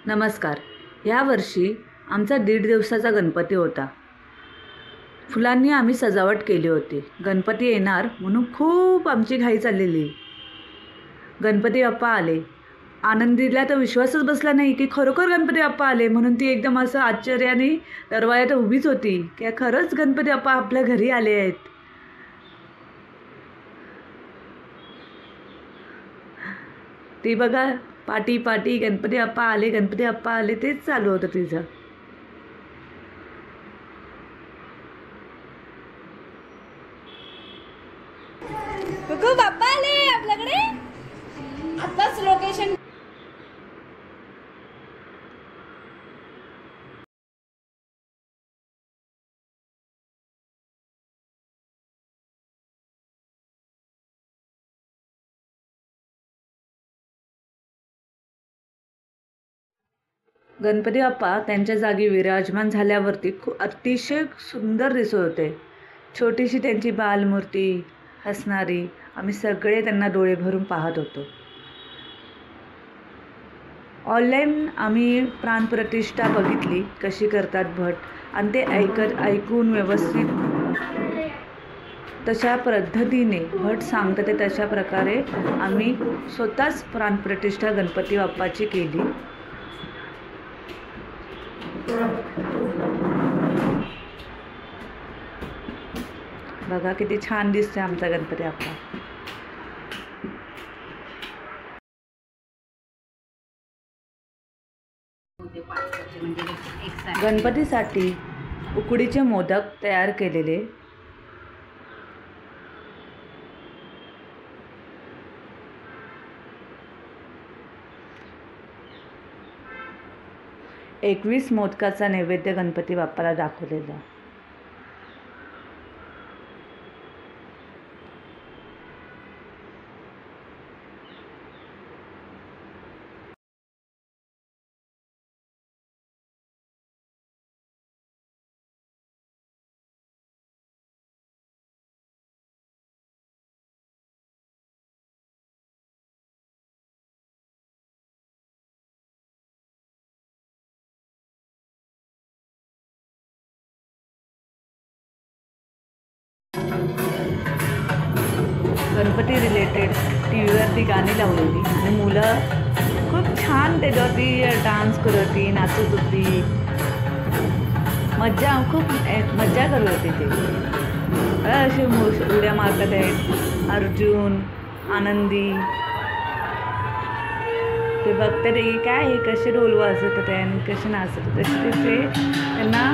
नमस्कार. यावर्षी आमचा 1.5 दिवसाचा गणपती होता. फुलांनी आम्ही सजावट केली होती. गणपती येणार म्हणून खूप आमची घाई चाललेली. गणपती बाप्पा आले. आनंदीला तर विश्वासच बसला नाही की खरोखर गणपती बाप्पा आले, म्हणून ती एकदम असं आश्चर्याने दरवाजात उभीच होती की खरंच गणपती बाप्पा आपल्या घरी आले आहेत. ती बघा, पाटी पाटी गणपती बाप्पा आले, गणपती बाप्पा आले, तेच चालू होतं तिचं. कुकू बाप्पा आले आपल्याकडे. आताच लोकेशन. गणपती बाप्पा त्यांच्या जागी विराजमान झाल्यावरती खूप अतिशय सुंदर दिसत होते. छोटीशी त्यांची बालमूर्ती हसणारी, आम्ही सगळे त्यांना डोळे भरून पाहत होतो. ऑनलाईन आम्ही प्राणप्रतिष्ठा बघितली कशी करतात भट, आणि ते ऐकून व्यवस्थित तशा पद्धतीने भट सांगतात ते तशा प्रकारे आम्ही स्वतःच प्राणप्रतिष्ठा गणपती बाप्पाची केली. बघा किती छान दिसतोय आमचा गणपती बाप्पा. गणपतीसाठी उकडीचे मोदक तयार केलेले. एकवीस मोदकाचा नैवेद्य गणपती बाप्पाला दाखवलेला. गणपती रिलेटेड टी व्हीवरती गाणी लावलेली आणि मुलं खूप छान त्याच्यावरती डान्स करत होती, नाचत होती. खूप मज्जा करत होती. ते असे उड्या मारतात आहेत. अर्जुन, आनंदी ते बघतात की काय हे कसे ढोल वाजत होते आणि कसे नाचत होते, तसे ते त्यांना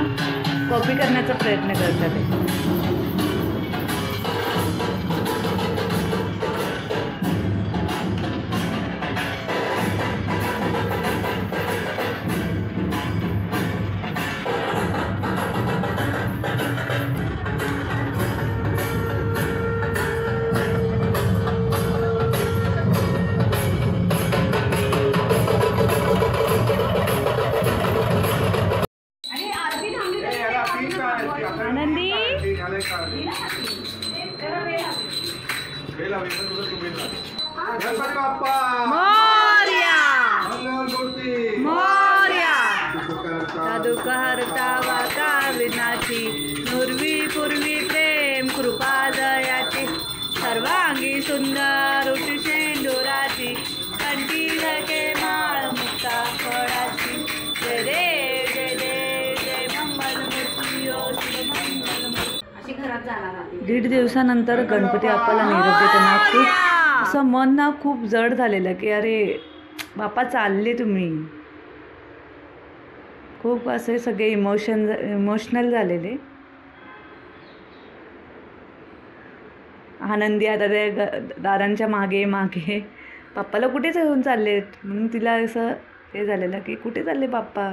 कॉपी करण्याचा प्रयत्न करतात. आनंदी मोरया मोरया दुःख हरता वाता विनाची, नुर्वी पूर्वी प्रेम कृपा दयाची, सर्वांगी सुंदर उठी शेंडुराची, कंठी धके माळ मुक्ता फळाची, जय देव जय देव जय मंगलमूर्ती ओ शिवमंगलमूर्ती. 1.5 दिवसानंतर गणपती बाप्पाला निरोप देताना खूप असं मन ना खूप जड झालेलं की अरे बाप्पा चालले तुम्ही. खूप असे सगळे इमोशनल झालेले. आनंदी आता त्या दारांच्या मागे मागे बाप्पाला कुठेच घेऊन चाललेत म्हणून तिला असं हे झालेलं की कुठे चालले बाप्पा.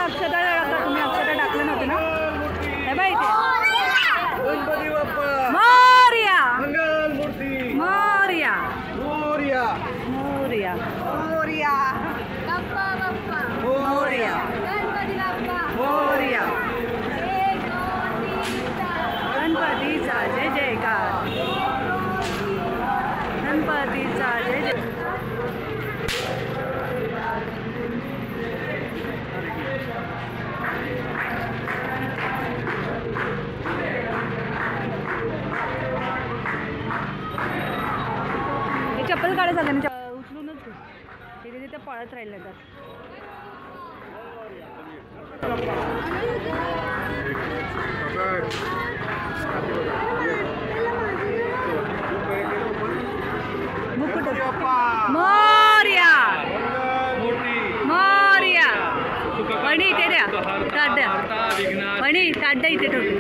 अक्षता टाका. तुम्ही अक्षता टाकले नव्हते ना. हे बाई इथे गणपती बाप्पा मोरया मंगलमूर्ती मोरया मोरया मोरया मोरया बाप्पा बाप्पा मोरया गणपती बाप्पा मोरया. एक, दोन, तीन, चार. गणपतीचा जय जयकार. गणपतीचा जय जय. हे चप्पल काढा सगळ्यांनी. उचलूनच घे. तिथे तिथे पळत राहिलं तर मुकुट मोरया मोरया. वणी इथे द्या. ताट द्या. वणी ताट द्या इथे ठेवतो.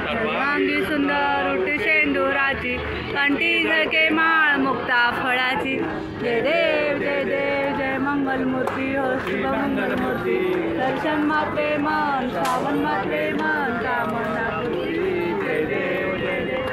सर्वांगी सुंदर उठी शेंदुराची कंठी झळके माळ मुक्ता फळाची. जय देव जय देव जय मंगलमूर्ती हो शुभ मंगलमूर्ती. दर्शन मात्रे मन श्रावण मात्रे मन कामना पूर्ती. जय देव जय देव.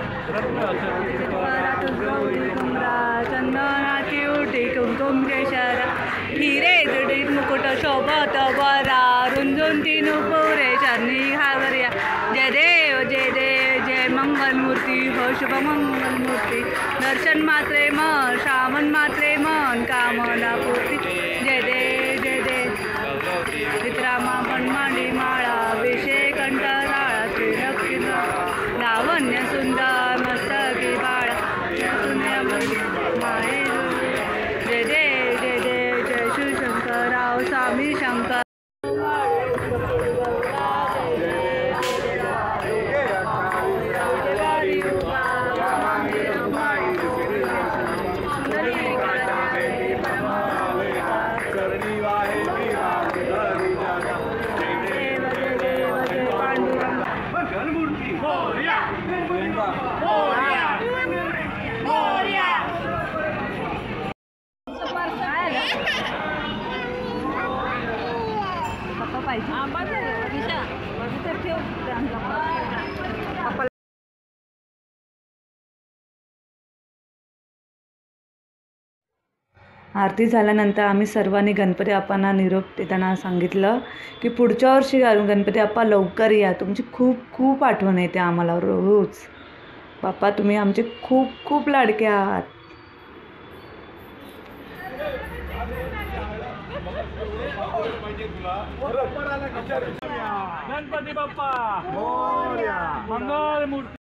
गौरी कुमरा चंदनाची उठी कुमकुम केशरा. हिरे जडीत मुकुट शोभत बरा रुंजून तीन पुरे चरणी घागर्या. जय देव जय देव जय मंगलमूर्ती हो शुभ मंगलमूर्ती. दर्शन मात्रे मन श्रावण मात्रे मन कामना पूर्ती. जय देव जय देव. चित्रामा पण मांडी माळा विषे कंठराळा त्रिलक्षी लावण्य सुंदर मस्तकी बाळा. जय देव जय देव जय शिवशंकरराव स्वामी शंकर. आरती झाल्यानंतर आम्ही सर्वांनी गणपती बाप्पांना निरोप देताना सांगितलं की पुढच्या वर्षी गणपती बाप्पा लवकर या. तुमची खूप खूप आठवण येते आम्हाला रोज. बाप्पा तुम्ही आमचे खूप खूप लाडके आहात. गणपती बाप्पा मोरया मंगलमूर्ती.